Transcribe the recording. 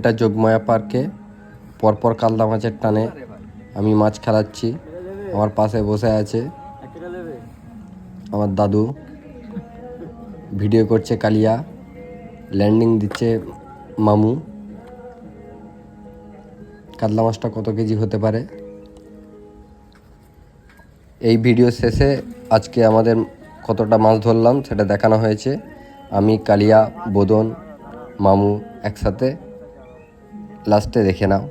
এটা যোগমায়া পার্কে পরপর কালদা মাছের টানে আমি মাছ খেলাচ্ছি। আমার পাশে বসে আছে আমার দাদু, ভিডিও করছে কালিয়া, ল্যান্ডিং দিচ্ছে মামু। কাতলা মাছটা কত কেজি হতে পারে? এই ভিডিও শেষে আজকে আমাদের কতটা মাছ ধরলাম সেটা দেখানো হয়েছে। আমি, কালিয়া, বোদন, মামু একসাথে। লাস্টে দেখে নাও।